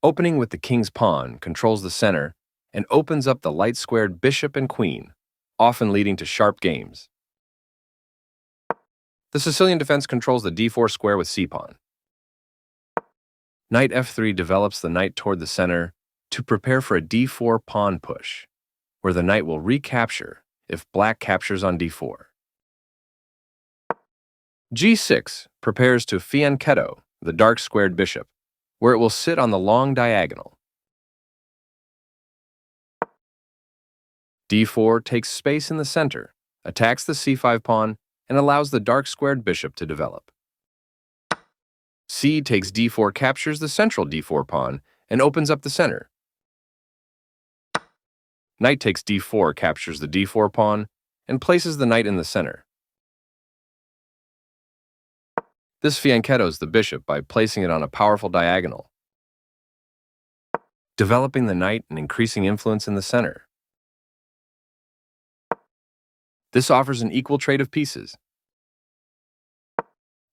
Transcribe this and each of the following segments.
Opening with the king's pawn controls the center and opens up the light-squared bishop and queen, often leading to sharp games. The Sicilian defense controls the d4 square with c-pawn. Knight f3 develops the knight toward the center to prepare for a d4 pawn push, where the knight will recapture if black captures on d4. g6 prepares to fianchetto the dark-squared bishop, where it will sit on the long diagonal. d4 takes space in the center, attacks the c5 pawn, and allows the dark-squared bishop to develop. c takes d4 captures the central d4 pawn and opens up the center. Knight takes d4 captures the d4 pawn and places the knight in the center. This fianchettos the bishop by placing it on a powerful diagonal, developing the knight and increasing influence in the center. This offers an equal trade of pieces.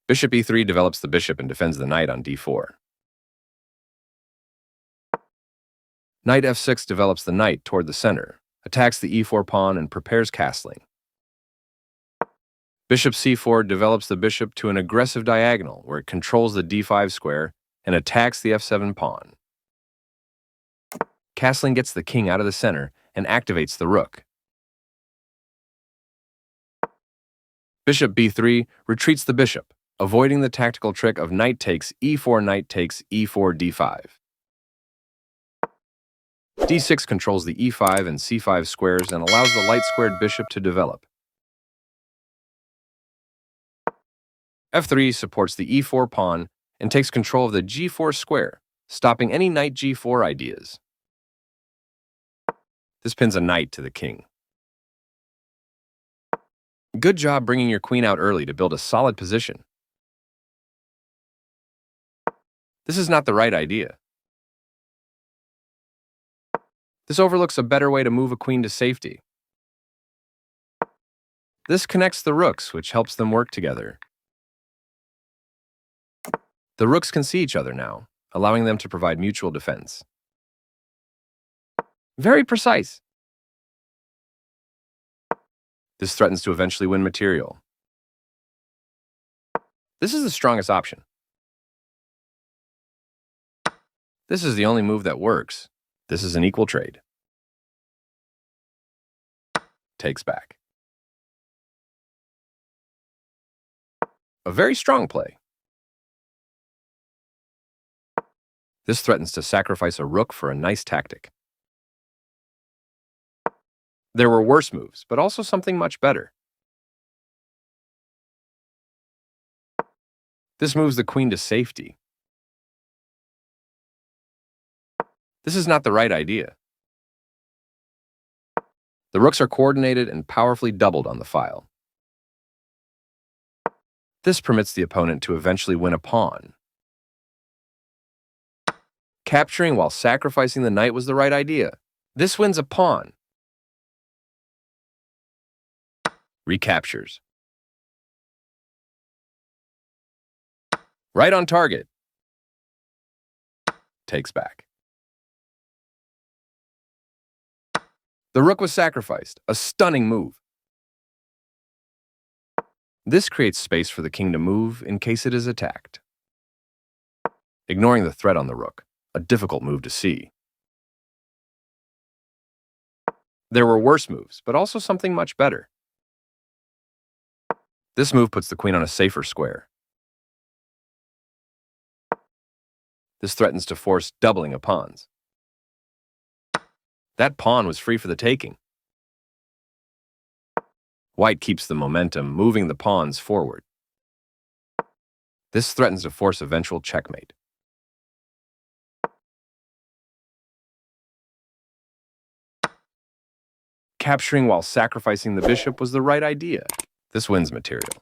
Bishop e3 develops the bishop and defends the knight on d4. Knight f6 develops the knight toward the center, attacks the e4 pawn, and prepares castling. Bishop c4 develops the bishop to an aggressive diagonal where it controls the d5 square and attacks the f7 pawn. Castling gets the king out of the center and activates the rook. Bishop b3 retreats the bishop, avoiding the tactical trick of knight takes e4, knight takes e4, d5. d6 controls the e5 and c5 squares and allows the light-squared bishop to develop. f3 supports the e4 pawn and takes control of the g4 square, stopping any knight g4 ideas. This pins a knight to the king. Good job bringing your queen out early to build a solid position. This is not the right idea. This overlooks a better way to move a queen to safety. This connects the rooks, which helps them work together. The rooks can see each other now, allowing them to provide mutual defense. Very precise. This threatens to eventually win material. This is the strongest option. This is the only move that works. This is an equal trade. Takes back. A very strong play. This threatens to sacrifice a rook for a nice tactic. There were worse moves, but also something much better. This moves the queen to safety. This is not the right idea. The rooks are coordinated and powerfully doubled on the file. This permits the opponent to eventually win a pawn. Capturing while sacrificing the knight was the right idea. This wins a pawn. Recaptures. Right on target. Takes back. The rook was sacrificed, a stunning move. This creates space for the king to move in case it is attacked. Ignoring the threat on the rook, a difficult move to see. There were worse moves, but also something much better. This move puts the queen on a safer square. This threatens to force doubling of pawns. That pawn was free for the taking. White keeps the momentum, moving the pawns forward. This threatens to force eventual checkmate. Capturing while sacrificing the bishop was the right idea. This wins material.